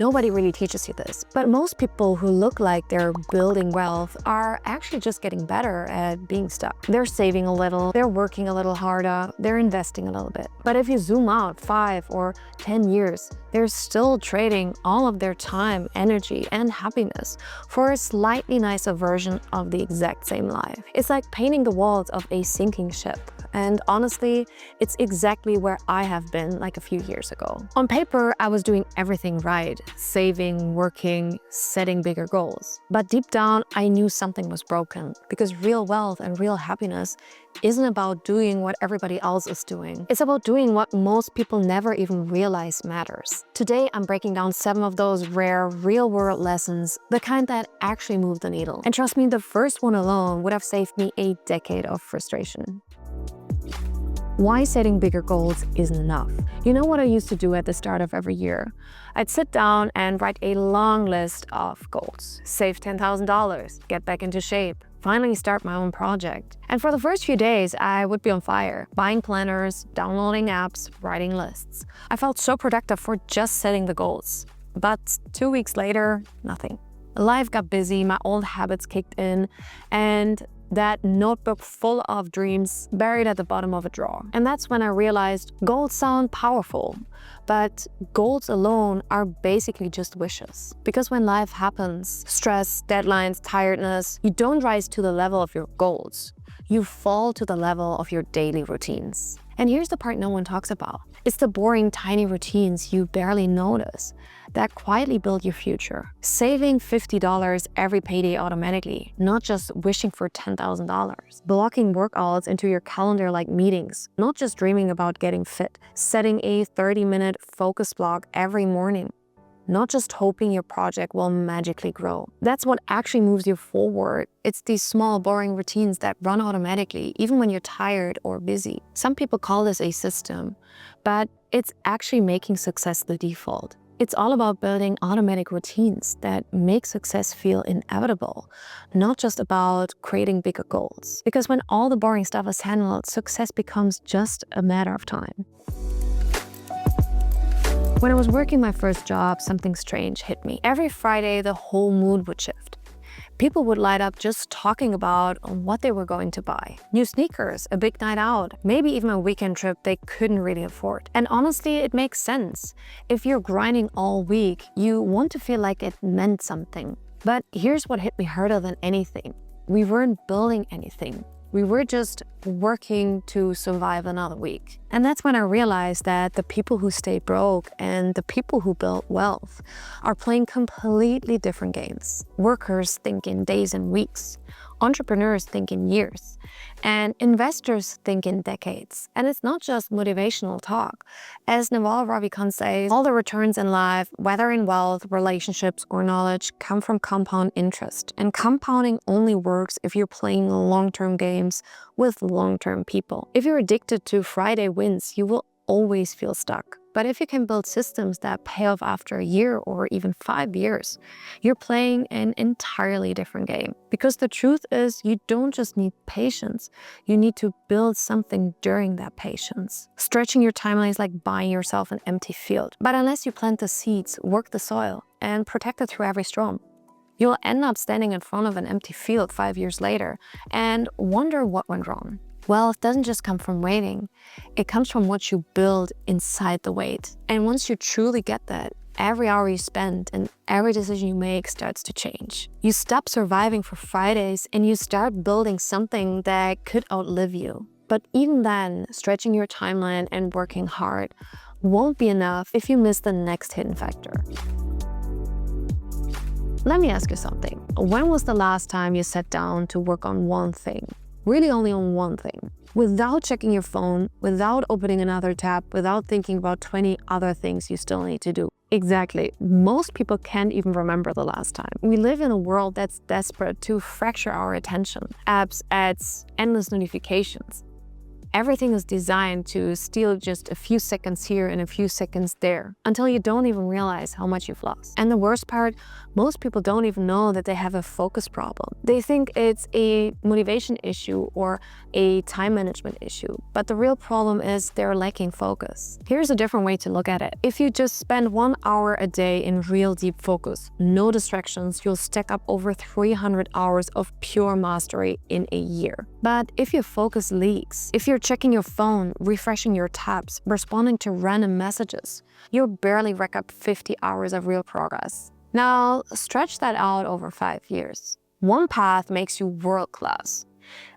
Nobody really teaches you this, but most people who look like they're building wealth are actually just getting better at being stuck. They're saving a little, they're working a little harder, they're investing a little bit. But if you zoom out 5 or 10 years, they're still trading all of their time, energy, and happiness for a slightly nicer version of the exact same life. It's like painting the walls of a sinking ship. And honestly, it's exactly where I have been like a few years ago. On paper, I was doing everything right, saving, working, setting bigger goals. But deep down, I knew something was broken, because real wealth and real happiness isn't about doing what everybody else is doing. It's about doing what most people never even realize matters. Today, I'm breaking down 7 of those rare, real-world lessons, the kind that actually move the needle. And trust me, the first one alone would have saved me a decade of frustration. Why setting bigger goals isn't enough. You know what I used to do at the start of every year? I'd sit down and write a long list of goals. Save $10,000, get back into shape, finally start my own project. And for the first few days, I would be on fire, buying planners, downloading apps, writing lists. I felt so productive for just setting the goals. But 2 weeks later, nothing. Life got busy, my old habits kicked in, and that notebook full of dreams buried at the bottom of a drawer. And that's when I realized goals sound powerful, but goals alone are basically just wishes. Because when life happens, stress, deadlines, tiredness, you don't rise to the level of your goals. You fall to the level of your daily routines. And here's the part no one talks about. It's the boring, tiny routines you barely notice that quietly build your future. Saving $50 every payday automatically, not just wishing for $10,000. Blocking workouts into your calendar like meetings, not just dreaming about getting fit. Setting a 30-minute focus block every morning, not just hoping your project will magically grow. That's what actually moves you forward. It's these small, boring routines that run automatically, even when you're tired or busy. Some people call this a system, but it's actually making success the default. It's all about building automatic routines that make success feel inevitable, not just about creating bigger goals. Because when all the boring stuff is handled, success becomes just a matter of time. When I was working my first job, something strange hit me. Every Friday, the whole mood would shift. People would light up just talking about what they were going to buy. New sneakers, a big night out, maybe even a weekend trip they couldn't really afford. And honestly, it makes sense. If you're grinding all week, you want to feel like it meant something. But here's what hit me harder than anything. We weren't building anything. We were just working to survive another week. And that's when I realized that the people who stay broke and the people who build wealth are playing completely different games. Workers think in days and weeks. Entrepreneurs think in years. And investors think in decades. And it's not just motivational talk. As Naval Ravikant says, all the returns in life, whether in wealth, relationships, or knowledge, come from compound interest. And compounding only works if you're playing long-term games with long-term people. If you're addicted to Friday wins, you will always feel stuck. But if you can build systems that pay off after a year or even 5 years, you're playing an entirely different game. Because the truth is, you don't just need patience, you need to build something during that patience. Stretching your timeline is like buying yourself an empty field. But unless you plant the seeds, work the soil, and protect it through every storm, you'll end up standing in front of an empty field 5 years later and wonder what went wrong. Wealth doesn't just come from waiting, it comes from what you build inside the wait. And once you truly get that, every hour you spend and every decision you make starts to change. You stop surviving for Fridays and you start building something that could outlive you. But even then, stretching your timeline and working hard won't be enough if you miss the next hidden factor. Let me ask you something. When was the last time you sat down to work on one thing? Really only on one thing, without checking your phone, without opening another tab, without thinking about 20 other things you still need to do. Exactly. Most people can't even remember the last time. We live in a world that's desperate to fracture our attention. Apps, ads, endless notifications. Everything is designed to steal just a few seconds here and a few seconds there until you don't even realize how much you've lost. And the worst part, most people don't even know that they have a focus problem. They think it's a motivation issue or a time management issue, but the real problem is they're lacking focus. Here's a different way to look at it. If you just spend 1 hour a day in real deep focus, no distractions, you'll stack up over 300 hours of pure mastery in a year. But if your focus leaks, if you're checking your phone, refreshing your tabs, responding to random messages, you'll barely rack up 50 hours of real progress. Now, stretch that out over 5 years. One path makes you world-class.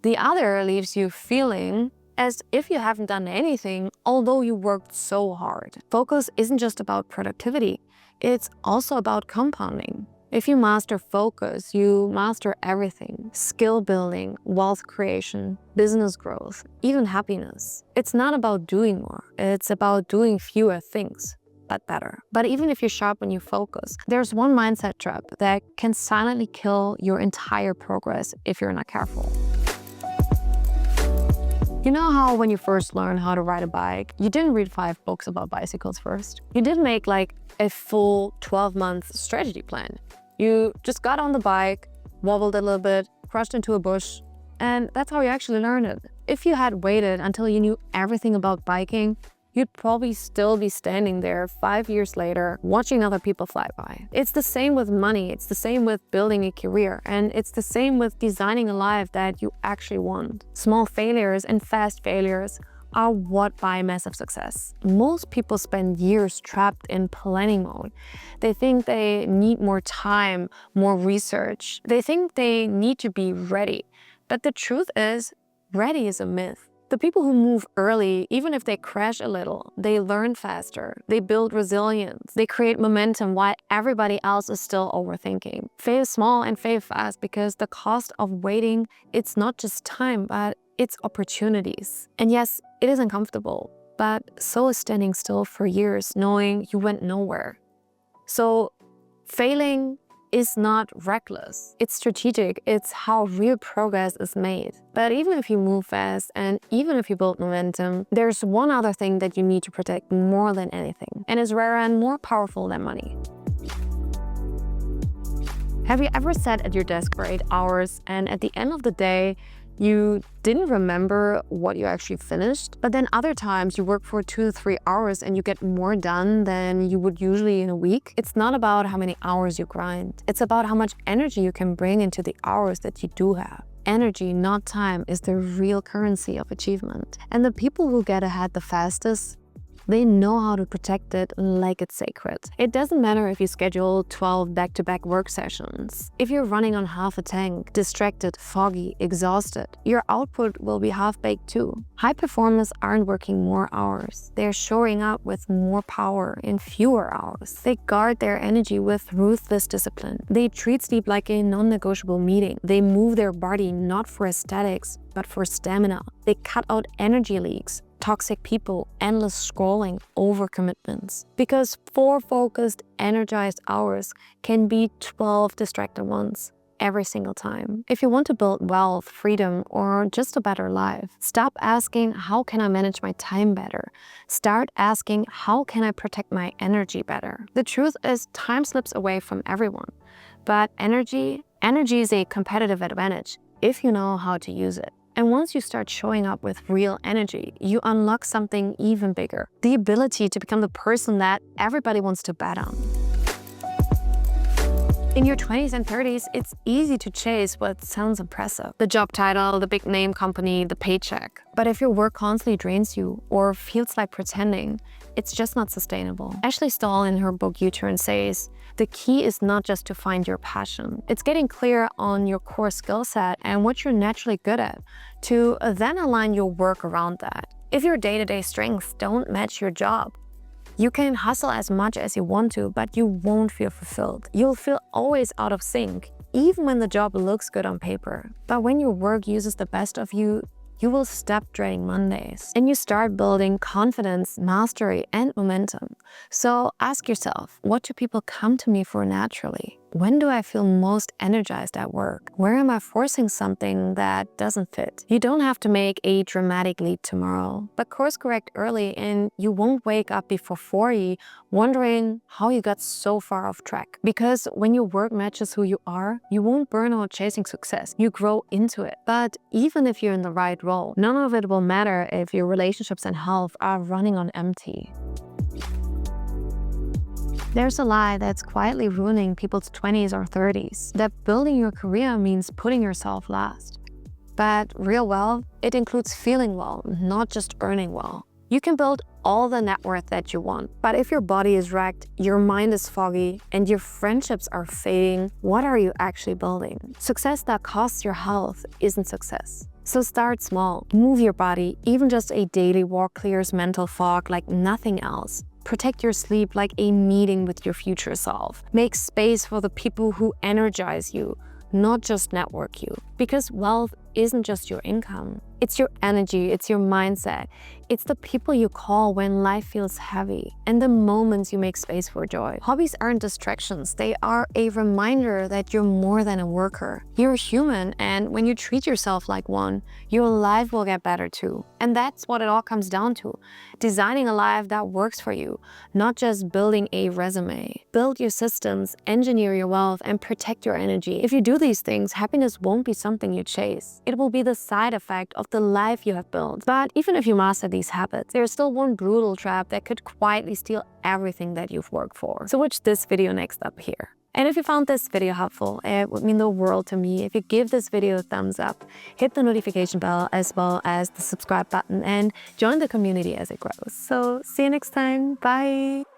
The other leaves you feeling as if you haven't done anything, although you worked so hard. Focus isn't just about productivity, it's also about compounding. If you master focus, you master everything: skill building, wealth creation, business growth, even happiness. It's not about doing more, it's about doing fewer things, but better. But even if you sharpen your focus, there's one mindset trap that can silently kill your entire progress if you're not careful. You know how when you first learned how to ride a bike, you didn't read 5 books about bicycles first? You didn't make like a full 12-month strategy plan. You just got on the bike, wobbled a little bit, crashed into a bush, and that's how you actually learned it. If you had waited until you knew everything about biking, you'd probably still be standing there 5 years later watching other people fly by. It's the same with money, it's the same with building a career, and it's the same with designing a life that you actually want. Small failures and fast failures are what buy massive success. Most people spend years trapped in planning mode. They think they need more time, more research. They think they need to be ready. But the truth is, ready is a myth. The people who move early, even if they crash a little, they learn faster, they build resilience, they create momentum while everybody else is still overthinking. Fail small and fail fast, because the cost of waiting, it's not just time, but it's opportunities. And yes, it is uncomfortable, but so is standing still for years knowing you went nowhere. So failing is not reckless. It's strategic. It's how real progress is made. But even if you move fast and even if you build momentum, there's one other thing that you need to protect more than anything, and is rarer and more powerful than money. Have you ever sat at your desk for 8 hours and at the end of the day, you didn't remember what you actually finished? But then other times you work for 2 to 3 hours and you get more done than you would usually in a week. It's not about how many hours you grind. It's about how much energy you can bring into the hours that you do have. Energy, not time, is the real currency of achievement. And the people who get ahead the fastest, they know how to protect it like it's sacred. It doesn't matter if you schedule 12 back-to-back work sessions. If you're running on half a tank, distracted, foggy, exhausted, your output will be half-baked too. High performers aren't working more hours. They're showing up with more power in fewer hours. They guard their energy with ruthless discipline. They treat sleep like a non-negotiable meeting. They move their body not for aesthetics, but for stamina. They cut out energy leaks, toxic people, endless scrolling, overcommitments. Because 4 focused, energized hours can beat 12 distracted ones every single time. If you want to build wealth, freedom, or just a better life, stop asking, how can I manage my time better? Start asking, how can I protect my energy better? The truth is, time slips away from everyone. But energy is a competitive advantage if you know how to use it. And once you start showing up with real energy, you unlock something even bigger: the ability to become the person that everybody wants to bet on. In your 20s and 30s, it's easy to chase what sounds impressive: the job title, the big name company, the paycheck. But if your work constantly drains you or feels like pretending, it's just not sustainable. Ashley Stahl, in her book U-Turn, says, the key is not just to find your passion. It's getting clear on your core skill set and what you're naturally good at, to then align your work around that. If your day-to-day strengths don't match your job, you can hustle as much as you want to, but you won't feel fulfilled. You'll feel always out of sync, even when the job looks good on paper. But when your work uses the best of you, you will stop dreading Mondays and you start building confidence, mastery, and momentum. So ask yourself, what do people come to me for naturally? When do I feel most energized at work? Where am I forcing something that doesn't fit? You don't have to make a dramatic leap tomorrow, but course correct early and you won't wake up before 40 wondering how you got so far off track. Because when your work matches who you are, you won't burn out chasing success. You grow into it. But even if you're in the right role, none of it will matter if your relationships and health are running on empty. There's a lie that's quietly ruining people's 20s or 30s, that building your career means putting yourself last. But real wealth, it includes feeling well, not just earning well. You can build all the net worth that you want, but if your body is wrecked, your mind is foggy, and your friendships are fading, what are you actually building? Success that costs your health isn't success. So start small. Move your body. Even just a daily walk clears mental fog like nothing else. Protect your sleep like a meeting with your future self. Make space for the people who energize you, not just network you. Because wealth isn't just your income. It's your energy, it's your mindset. It's the people you call when life feels heavy and the moments you make space for joy. Hobbies aren't distractions. They are a reminder that you're more than a worker. You're a human, and when you treat yourself like one, your life will get better too. And that's what it all comes down to. Designing a life that works for you, not just building a resume. Build your systems, engineer your wealth, and protect your energy. If you do these things, happiness won't be something you chase. It will be the side effect of the life you have built. But even if you master these habits, there's still one brutal trap that could quietly steal everything that you've worked for. So watch this video next up here. And if you found this video helpful, it would mean the world to me if you give this video a thumbs up, hit the notification bell as well as the subscribe button, and join the community as it grows. So see you next time. Bye.